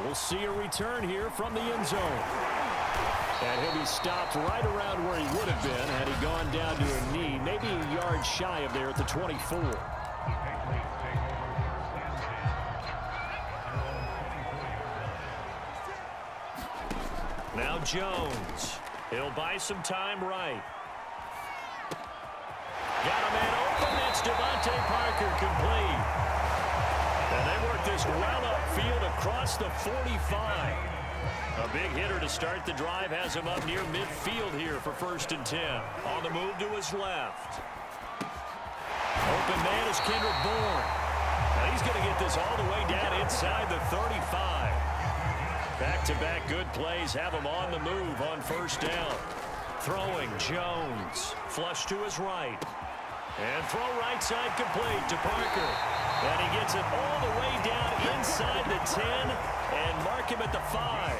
We'll see a return here from the end zone. And he'll be stopped right around where he would have been had he gone down to a knee, maybe a yard shy of there at the 24. Now Jones. He'll buy some time right. Got a man open. It's Devontae Parker complete. And they work this well upfield across the 45. A big hitter to start the drive has him up near midfield here for 1st and 10. On the move to his left. Open man is Kendrick Bourne. Now he's going to get this all the way down inside the 35. Back-to-back good plays have him on the move on 1st down. Throwing Jones. Flush to his right. And throw right side complete to Parker. And he gets it all the way down inside the 10 and mark him at the 5.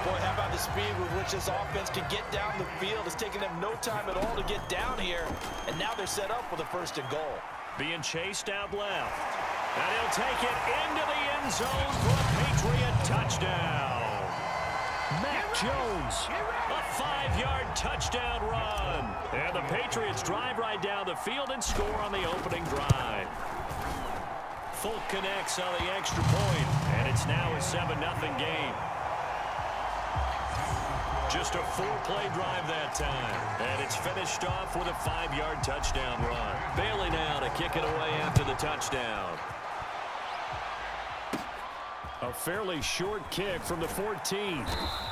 Boy, how about the speed with which this offense can get down the field? It's taking them no time at all to get down here. And now they're set up with a 1st and goal. Being chased out left. And he'll take it into the end zone for a Patriot touchdown. Mac Jones, a 5-yard touchdown run. And the Patriots drive right down the field and score on the opening drive. Folk connects on the extra point, and it's now a 7-0 game. Just a 4-play drive that time, and it's finished off with a 5-yard touchdown run. Bailey now to kick it away after the touchdown. A fairly short kick from the 14.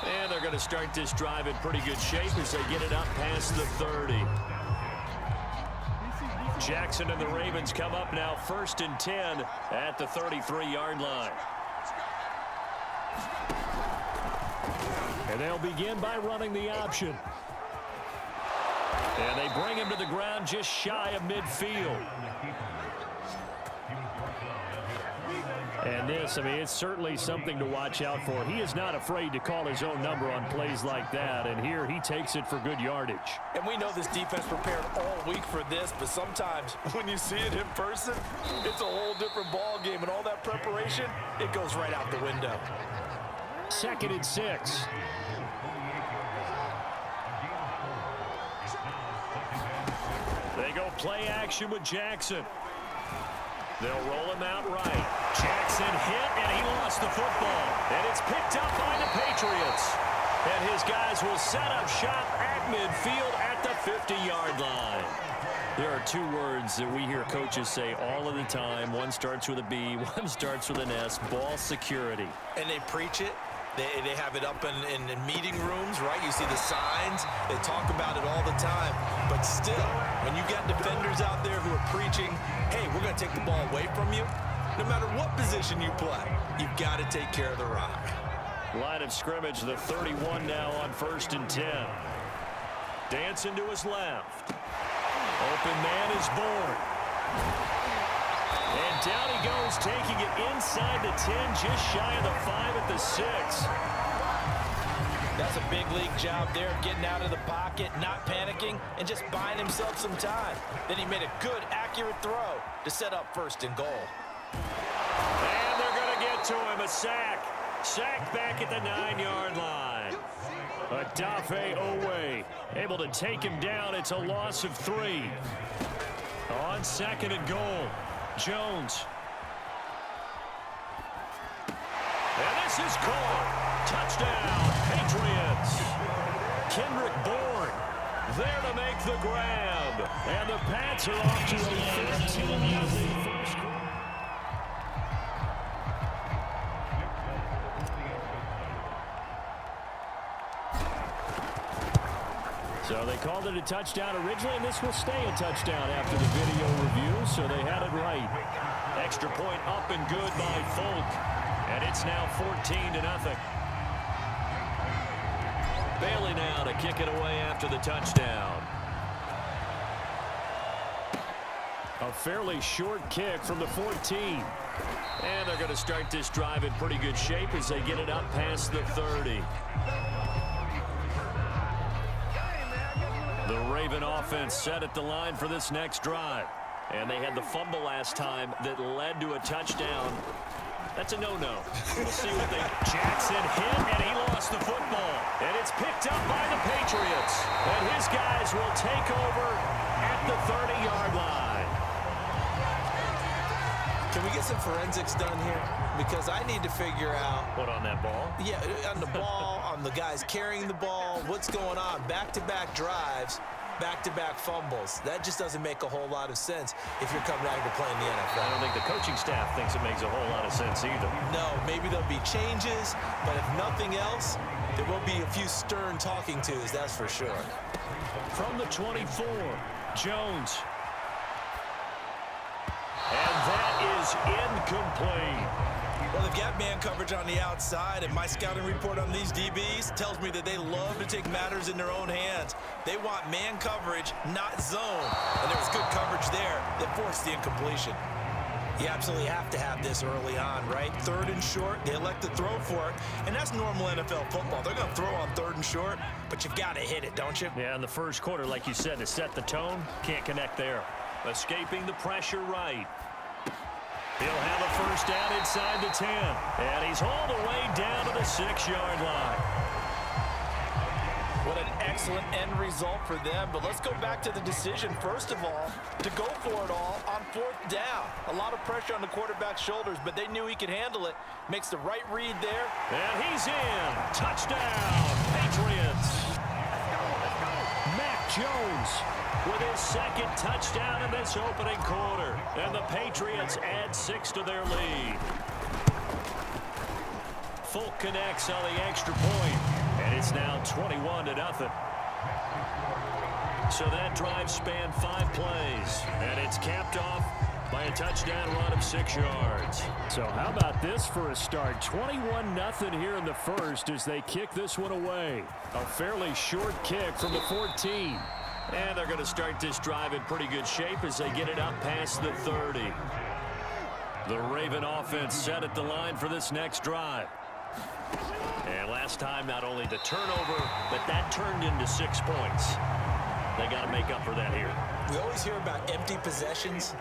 And they're going to start this drive in pretty good shape as they get it up past the 30. Jackson and the Ravens come up now 1st and 10 at the 33-yard line. And they'll begin by running the option. And they bring him to the ground just shy of midfield. And this, I mean, it's certainly something to watch out for. He is not afraid to call his own number on plays like that. And here he takes it for good yardage. And we know this defense prepared all week for this, but sometimes when you see it in person, it's a whole different ball game. And all that preparation, it goes right out the window. 2nd and 6. They go play action with Jackson. They'll roll him out right. Jackson hit, and he lost the football. And it's picked up by the Patriots. And his guys will set up shop at midfield at the 50-yard line. There are 2 words that we hear coaches say all of the time. One starts with a B, one starts with an S. Ball security. And they preach it. They have it up in meeting rooms, right? You see the signs. They talk about it all the time. But still, when you got defenders out there who are preaching, hey, we're going to take the ball away from you, no matter what position you play, you've got to take care of the rock. Line of scrimmage, the 31 now on 1st and 10. Dancing to his left. Open man is Bourne. And down he goes, taking it inside the 10, just shy of the 5 at the 6. That's a big league job there, getting out of the pocket, not panicking, and just buying himself some time. Then he made a good, accurate throw to set up 1st and goal. And they're going to get to him, a sack. Sack back at the 9-yard line. Adafe Owe able to take him down. It's a loss of 3. On 2nd and goal. Jones. And this is called. Touchdown, Patriots. Kendrick Bourne there to make the grab. And the Pats are off to a 13-0 first quarter. So they called it a touchdown originally, and this will stay a touchdown after the video review, so they had it right. Extra point up and good by Folk, and it's now 14-0. Bailey now to kick it away after the touchdown. A fairly short kick from the 14. And they're going to start this drive in pretty good shape as they get it up past the 30. The Raven offense set at the line for this next drive. And they had the fumble last time that led to a touchdown. That's a no-no. We'll see what they... Jackson hit, and he lost the football. And it's picked up by the Patriots. And his guys will take over at the 30-yard line. Can we get some forensics done here? Because I need to figure out... What, on that ball? Yeah, on the ball, on the guys carrying the ball, what's going on? Back-to-back drives, back-to-back fumbles. That just doesn't make a whole lot of sense if you're coming out here to play in the NFL. I don't think the coaching staff thinks it makes a whole lot of sense either. No, maybe there'll be changes, but if nothing else, there will be a few stern talking tos, that's for sure. From the 24, Jones. And that is incomplete. Well, they've got man coverage on the outside, and my scouting report on these DBs tells me that they love to take matters in their own hands. They want man coverage, not zone. And there was good coverage there that forced the incompletion. You absolutely have to have this early on, right? 3rd and short, they elect to throw for it, and that's normal NFL football. They're going to throw on 3rd and short, but you've got to hit it, don't you? Yeah, in the first quarter, like you said, to set the tone, can't connect there. Escaping the pressure right. He'll have a first down inside the 10. And he's all the way down to the 6-yard line. What an excellent end result for them. But let's go back to the decision, first of all, to go for it all on 4th down. A lot of pressure on the quarterback's shoulders, but they knew he could handle it. Makes the right read there. And he's in. Touchdown, Patriots. Mac Jones with his 2nd touchdown in this opening quarter. And the Patriots add 6 to their lead. Folk connects on the extra point. And it's now 21-0. So that drive spanned 5 plays. And it's capped off by a touchdown run of 6 yards. So how about this for a start? 21-0 here in the first as they kick this one away. A fairly short kick from the 14. And they're going to start this drive in pretty good shape as they get it up past the 30. The Raven offense set at the line for this next drive. And last time, not only the turnover, but that turned into 6 points. They got to make up for that here. We always hear about empty possessions,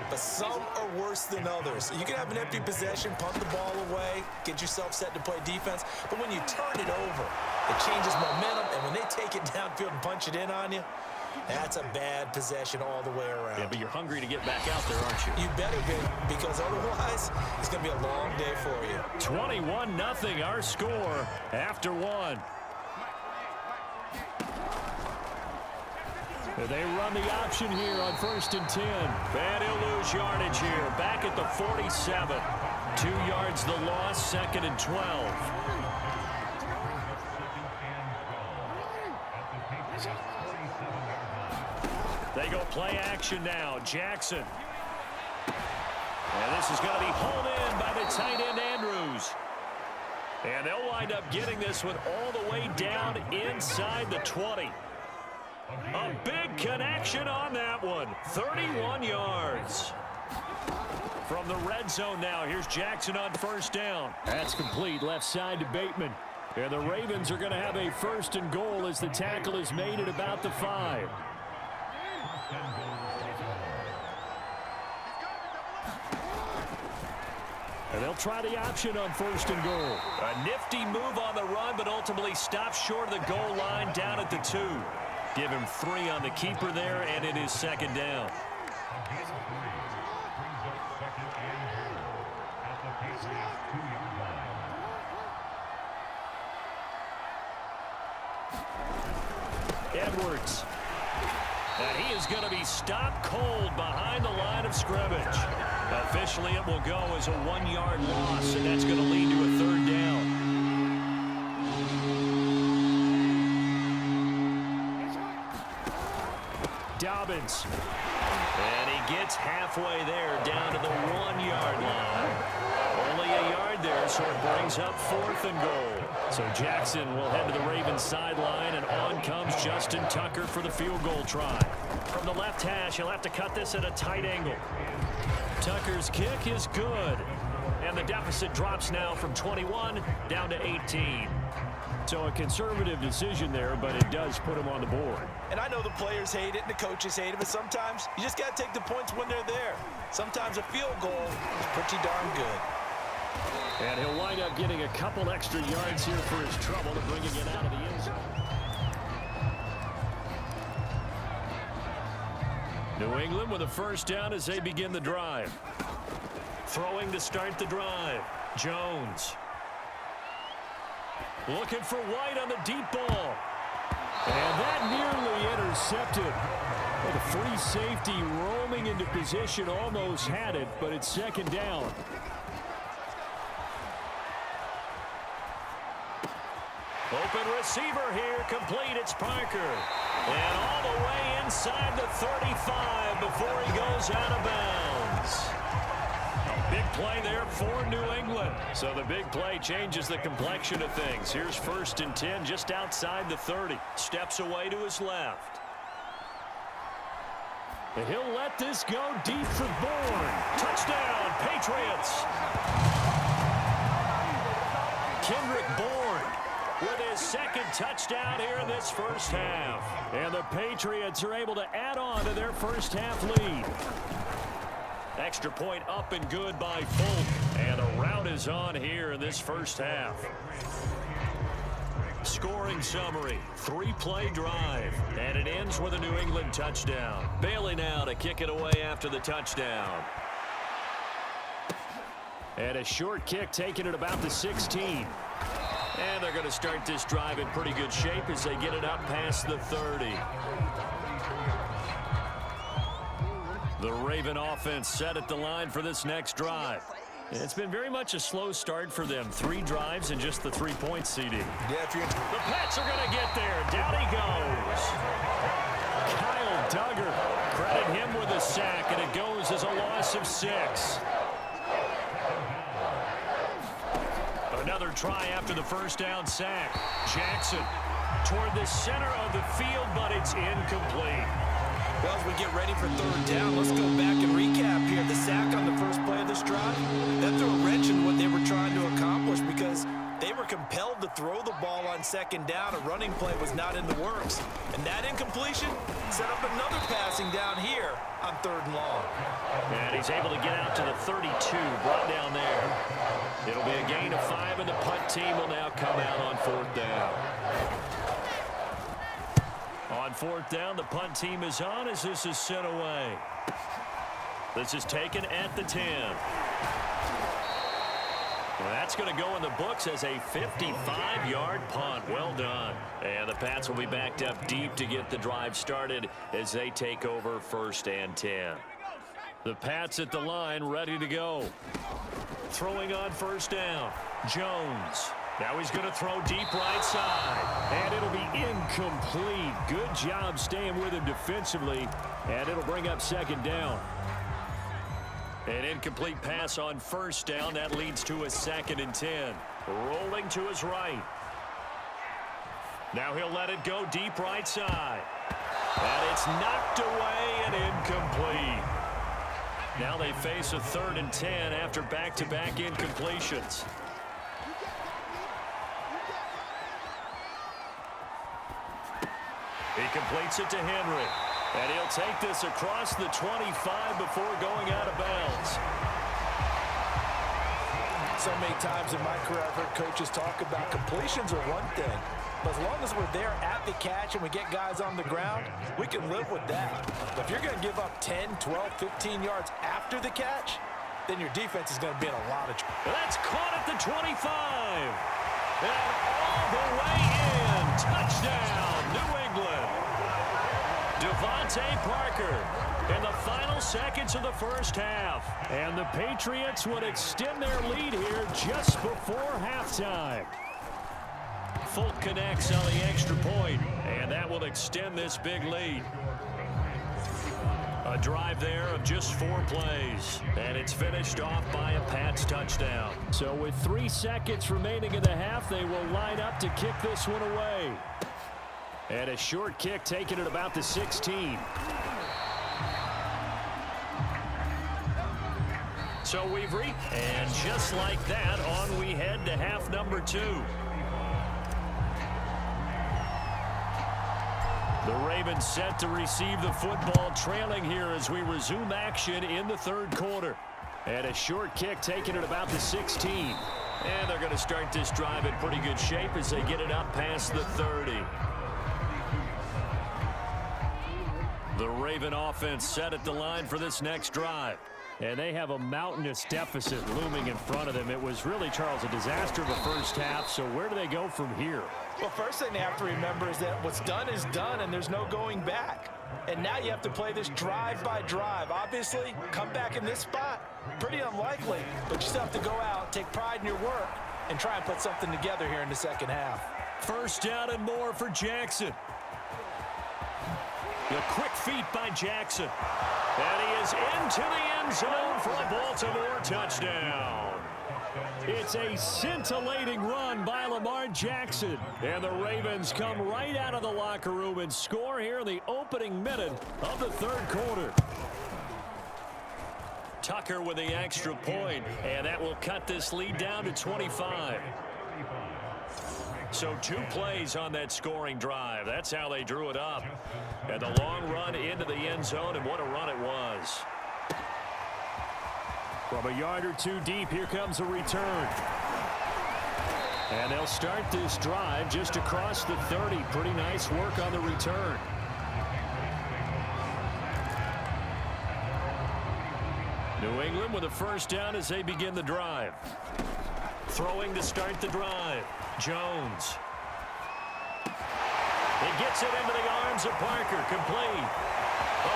but some are worse than others. You can have an empty possession, punt the ball away, get yourself set to play defense, but when you turn it over, it changes momentum, and when they take it downfield and punch it in on you, that's a bad possession all the way around. Yeah, but you're hungry to get back out there, aren't you? You better be, because otherwise, it's going to be a long day for you. 21-0 our score after 1. They run the option here on 1st and 10. And he'll lose yardage here. Back at the 47. 2 yards the loss, 2nd and 12. They go play action now. Jackson. And this is going to be hauled in by the tight end, Andrews. And they'll wind up getting this one all the way down inside the 20. A big connection on that one. 31 yards. From the red zone now, here's Jackson on 1st down. That's complete, left side to Bateman. And the Ravens are going to have a 1st and goal as the tackle is made at about the 5. And they'll try the option on 1st and goal. A nifty move on the run, but ultimately stops short of the goal line down at the 2. Give him 3 on the keeper there, and it is 2nd down. Edwards. And he is going to be stopped cold behind the line of scrimmage. Officially, it will go as a 1-yard loss, and that's going to lead to a 3rd down. Dobbins. And he gets halfway there down to the 1-yard line. Only a yard there, so it brings up 4th and goal. So Jackson will head to the Ravens sideline, and on comes Justin Tucker for the field goal try. From the left hash, he'll have to cut this at a tight angle. Tucker's kick is good. And the deficit drops now from 21 down to 18. So a conservative decision there, but it does put him on the board. And I know the players hate it and the coaches hate it, but sometimes you just got to take the points when they're there. Sometimes a field goal is pretty darn good. And he'll wind up getting a couple extra yards here for his trouble and bringing it out of the end zone. New England with a first down as they begin the drive. Throwing to start the drive. Jones. Looking for White on the deep ball. And that nearly intercepted. Well, the free safety roaming into position almost had it, but it's second down. Open receiver here, complete. It's Parker. And all the way inside the 35 before he goes out of bounds. A big play there for New England. So the big play changes the complexion of things. Here's 1st and 10 just outside the 30. Steps away to his left. And he'll let this go deep for Bourne. Touchdown, Patriots. Kendrick Bourne with his second touchdown here in this first half. And the Patriots are able to add on to their first half lead. Extra point up and good by Folk. And the rout is on here in this first half. Scoring summary, 3-play drive, and it ends with a New England touchdown. Bailey now to kick it away after the touchdown. And a short kick taken at about the 16. And they're going to start this drive in pretty good shape as they get it up past the 30. The Raven offense set at the line for this next drive. It's been very much a slow start for them. 3 drives and just the 3-point seeding. Yeah, the Pats are going to get there. Down he goes. Kyle Duggar, credit him with a sack, and it goes as a loss of 6. Another try after the first down sack. Jackson toward the center of the field, but it's incomplete. Well, as we get ready for 3rd down, let's go back and recap here. The sack on the first play of this drive, that threw a wrench in what they were trying to accomplish because they were compelled to throw the ball on 2nd down. A running play was not in the works. And that incompletion set up another passing down here on 3rd and long. And he's able to get out to the 32, brought down there. It'll be a gain of 5, and the punt team will now come out on 4th down. On 4th down, the punt team is on as this is sent away. This is taken at the 10. Well, that's going to go in the books as a 55-yard punt. Well done. And the Pats will be backed up deep to get the drive started as they take over 1st and 10. The Pats at the line ready to go. Throwing on 1st down. Jones. Now he's going to throw deep right side. And it'll be incomplete. Good job staying with him defensively. And it'll bring up 2nd down. An incomplete pass on 1st down. That leads to a 2nd and 10. Rolling to his right. Now he'll let it go deep right side. And it's knocked away and incomplete. Now they face a 3rd and 10 after back-to-back incompletions. He completes it to Henry. And he'll take this across the 25 before going out of bounds. So many times in my career I've heard coaches talk about completions are one thing. But as long as we're there at the catch and we get guys on the ground, we can live with that. But if you're going to give up 10, 12, 15 yards after the catch, then your defense is going to be in a lot of trouble. That's caught at the 25. And all the way in. Touchdown, New England. Devontae Parker in the final seconds of the first half. And the Patriots would extend their lead here just before halftime. Folk connects on the extra point, and that will extend this big lead. A drive there of just 4 plays, and it's finished off by a Pats touchdown. So with 3 seconds remaining in the half, they will line up to kick this one away. And a short kick taken at about the 16. So we've reached, and just like that, on we head to half number 2. The Ravens set to receive the football, trailing here as we resume action in the 3rd quarter. And a short kick taken at about the 16. And they're going to start this drive in pretty good shape as they get it up past the 30. The Raven offense set at the line for this next drive. And they have a mountainous deficit looming in front of them. It was really, Charles, a disaster of a first half. So where do they go from here? Well, first thing they have to remember is that what's done is done, and there's no going back. And now you have to play this drive by drive. Obviously, come back in this spot, pretty unlikely. But you still have to go out, take pride in your work, and try and put something together here in the second half. First down and more for Jackson. The quick feet by Jackson. And he is into the end zone for a Baltimore touchdown. It's a scintillating run by Lamar Jackson. And the Ravens come right out of the locker room and score here in the opening minute of the third quarter. Tucker with the extra point, and that will cut this lead down to 25. So 2 plays on that scoring drive. That's how they drew it up. And the long run into the end zone, and what a run it was. From a yard or 2 deep, here comes a return. And they'll start this drive just across the 30. Pretty nice work on the return. New England with a first down as they begin the drive. Throwing to start the drive. Jones. He gets it into the arms of Parker. Complete.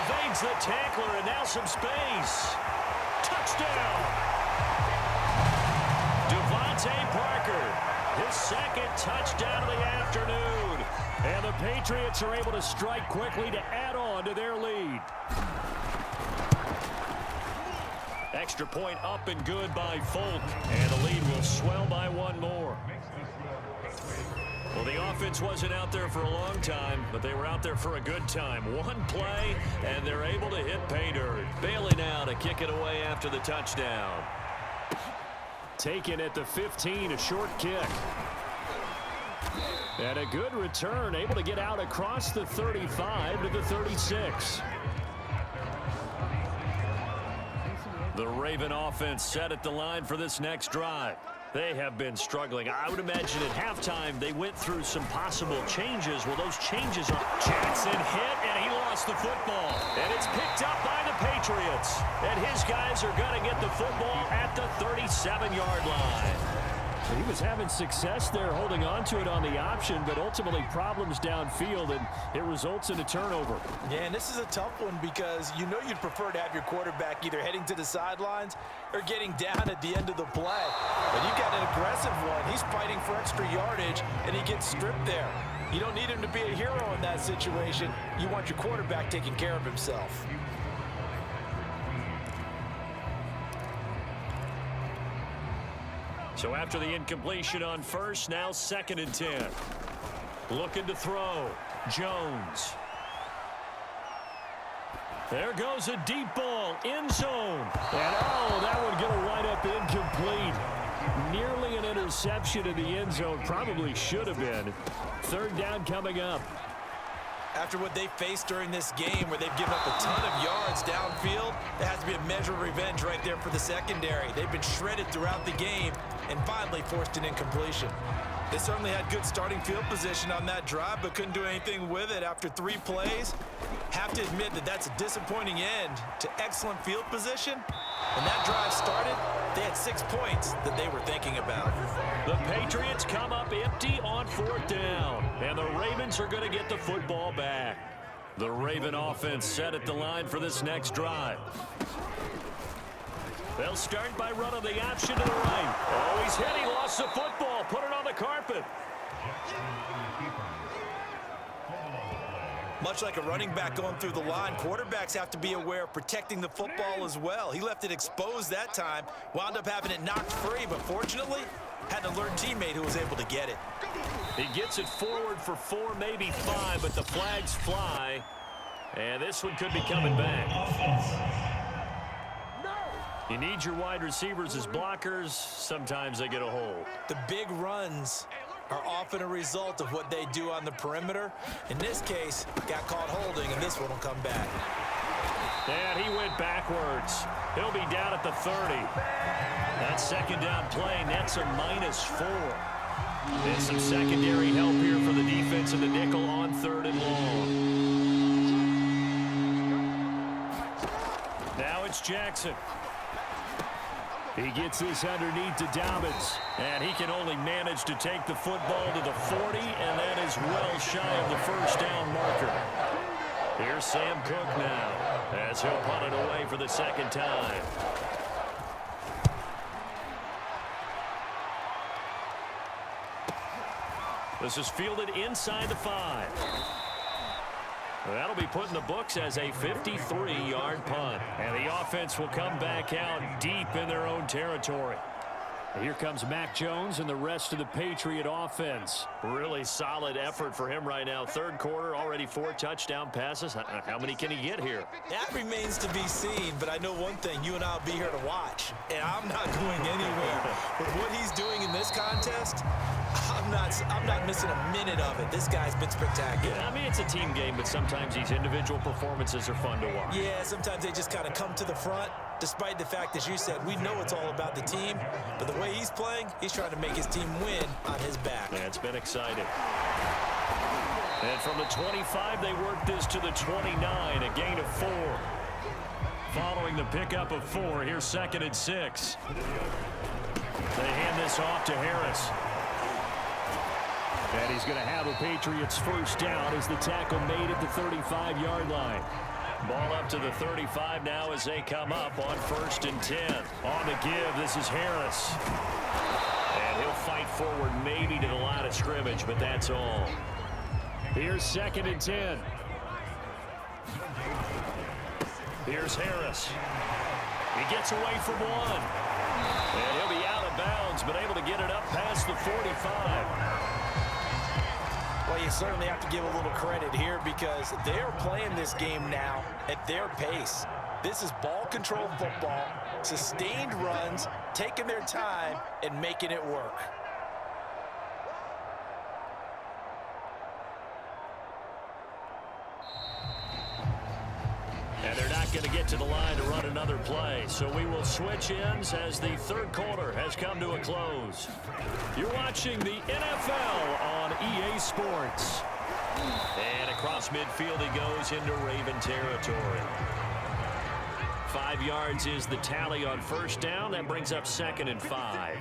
Evades the tackler, and now some space. Touchdown. Devontae Parker. His second touchdown of the afternoon. And the Patriots are able to strike quickly to add on to their lead. Extra point up and good by Folk. And the lead will swell by 1 more. Well, the offense wasn't out there for a long time, but they were out there for a good time. 1 play, and they're able to hit pay dirt. Bailey now to kick it away after the touchdown. Taken at the 15, a short kick. And a good return, able to get out across the 35 to the 36. The Raven offense set at the line for this next drive. They have been struggling. I would imagine at halftime they went through some possible changes. Well, those changes are... Jackson hit, and he lost the football. And it's picked up by the Patriots. And his guys are going to get the football at the 37-yard line. He was having success there holding on to it on the option, but ultimately problems downfield, and it results in a turnover. Yeah, and this is a tough one because you know you'd prefer to have your quarterback either heading to the sidelines or getting down at the end of the play. But you've got an aggressive one. He's fighting for extra yardage, and he gets stripped there. You don't need him to be a hero in that situation. You want your quarterback taking care of himself. So after the incompletion on first, now 2nd and 10. Looking to throw. Jones. There goes a deep ball. End zone. And oh, that would get a wind up incomplete. Nearly an interception in the end zone. Probably should have been. 3rd down coming up. After what they faced during this game where they've given up a ton of yards downfield, there has to be a measure of revenge right there for the secondary. They've been shredded throughout the game and finally forced an incompletion. They certainly had good starting field position on that drive, but couldn't do anything with it after 3 plays. Have to admit that that's a disappointing end to excellent field position. When that drive started, they had 6 points that they were thinking about. The Patriots come up empty on 4th down, and the Ravens are going to get the football back. The Raven offense set at the line for this next drive. They'll start by running the option to the right. Oh, he's hit. He lost the football. Put it on the carpet. Much like a running back going through the line, quarterbacks have to be aware of protecting the football as well. He left it exposed that time, wound up having it knocked free, but fortunately, had an alert teammate who was able to get it. He gets it forward for 4, maybe 5, but the flags fly, and this one could be coming back. You need your wide receivers as blockers. Sometimes they get a hold. The big runs are often a result of what they do on the perimeter. In this case, got caught holding, and this one will come back. And he went backwards. He'll be down at the 30. That second down play nets a -4. And some secondary help here for the defense in the nickel on 3rd and long. Now it's Jackson. He gets this underneath to Dobbins. And he can only manage to take the football to the 40, and that is well shy of the first down marker. Here's Sam Cook now, as he'll punt it away for the second time. This is fielded inside the 5. That'll be put in the books as a 53-yard punt. And the offense will come back out deep in their own territory. Here comes Mac Jones and the rest of the Patriot offense. Really solid effort for him right now. 3rd quarter, already 4 touchdown passes. How many can he get here? That remains to be seen, but I know one thing. You and I will be here to watch, and I'm not going anywhere. But what he's doing in this contest, I'm not missing a minute of it. This guy's been spectacular. Yeah, I mean, it's a team game, but sometimes these individual performances are fun to watch. Yeah, sometimes they just kind of come to the front, despite the fact, as you said, we know it's all about the team. But the way he's playing, he's trying to make his team win on his back. Yeah, it's been exciting. And from the 25, they work this to the 29, a gain of 4. Following the pickup of 4, here's 2nd and 6. They hand this off to Harris. And he's going to have a Patriots first down as the tackle made at the 35-yard line. Ball up to the 35 now as they come up on 1st and 10. On the give, this is Harris. And he'll fight forward maybe to the line of scrimmage, but that's all. Here's 2nd and 10. Here's Harris. He gets away from 1. And he'll be out of bounds, but able to get it up past the 45. Well, you certainly have to give a little credit here because they're playing this game now at their pace. This is ball control football, sustained runs, taking their time and making it work. And they're not going to get to the line to run another play. So we will switch ends as the 3rd quarter has come to a close. You're watching the NFL on EA Sports. And across midfield he goes into Raven territory. 5 yards is the tally on first down. That brings up 2nd and 5.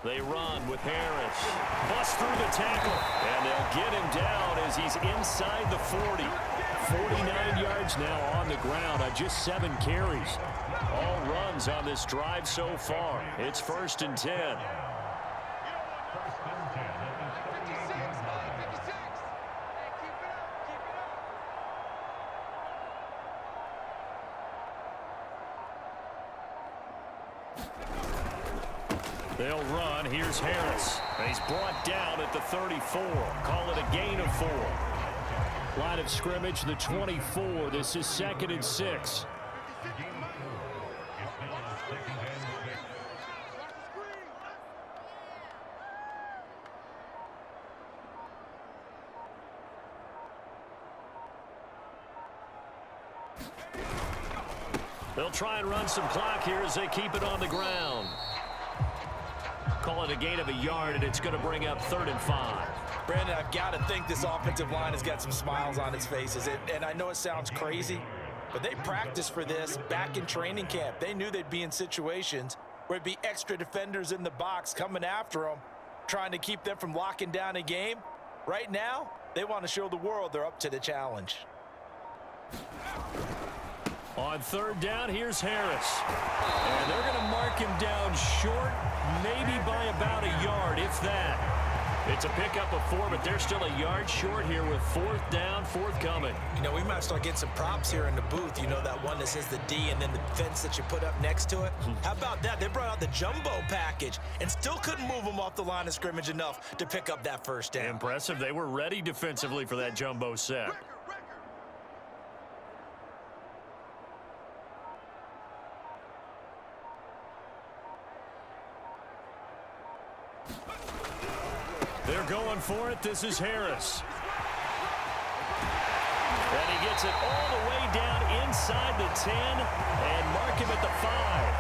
They run with Harris. Bust through the tackle. And they'll get him down as he's inside the 40. 49 yards now on the ground on just 7 carries. All runs on this drive so far. It's 1st and 10. They'll run. Here's Harris. And he's brought down at the 34. Call it a gain of 4. Line of scrimmage, the 24. This is 2nd and 6. They'll try and run some clock here as they keep it on the ground. Call it a gain of a yard, and it's going to bring up 3rd and 5. Brandon, I've got to think this offensive line has got some smiles on its faces. And I know it sounds crazy, but they practiced for this back in training camp. They knew they'd be in situations where it'd be extra defenders in the box coming after them, trying to keep them from locking down a game. Right now, they want to show the world they're up to the challenge. On 3rd down, here's Harris. And they're going to mark him down short, maybe by about a yard, if that. It's a pickup of 4, but they're still a yard short here with 4th down, forthcoming. You know, we might start getting some props here in the booth. You know, that one that says the D and then the fence that you put up next to it. How about that? They brought out the jumbo package and still couldn't move them off the line of scrimmage enough to pick up that first down. Impressive. They were ready defensively for that jumbo set. They're going for it. This is Harris. And he gets it all the way down inside the 10 and mark him at the 5.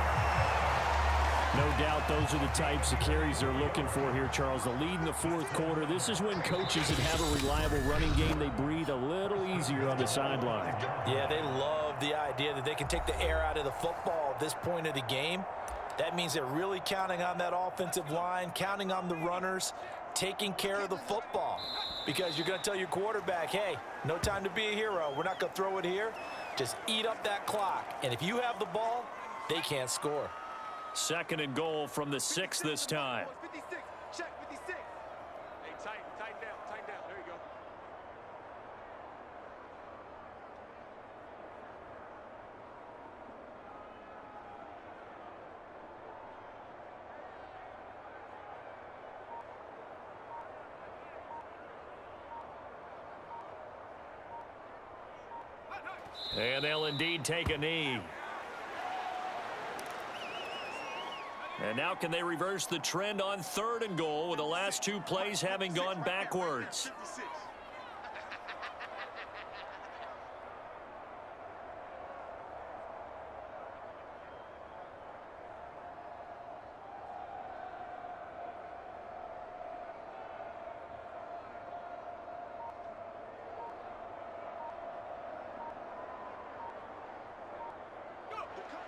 No doubt those are the types of carries they're looking for here, Charles. The lead in the fourth quarter. This is when coaches that have a reliable running game, they breathe a little easier on the sideline. Yeah, they love the idea that they can take the air out of the football at this point of the game. That means they're really counting on that offensive line, counting on the runners, taking care of the football. Because you're going to tell your quarterback, hey, no time to be a hero. We're not going to throw it here. Just eat up that clock. And if you have the ball, they can't score. 2nd and goal from the 6 this time. 56. Check 56. Hey, tighten down. There you go. And they'll indeed take a knee. And now can they reverse the trend on 3rd and goal with the last 2 plays having gone backwards?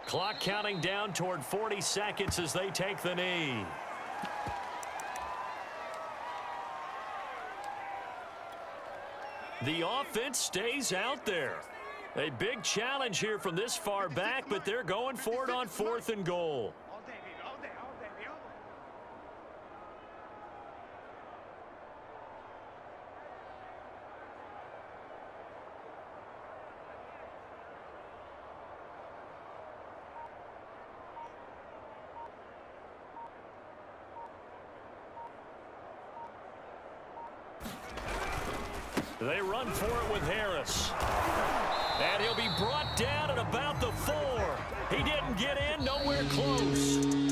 Clock counting down toward 40 seconds as they take the knee. The offense stays out there. A big challenge here from this far back, but they're going for it on 4th and goal. All day, baby. All day. They run for it with Harris. And he'll be brought down at about the 4. He didn't get in, nowhere close.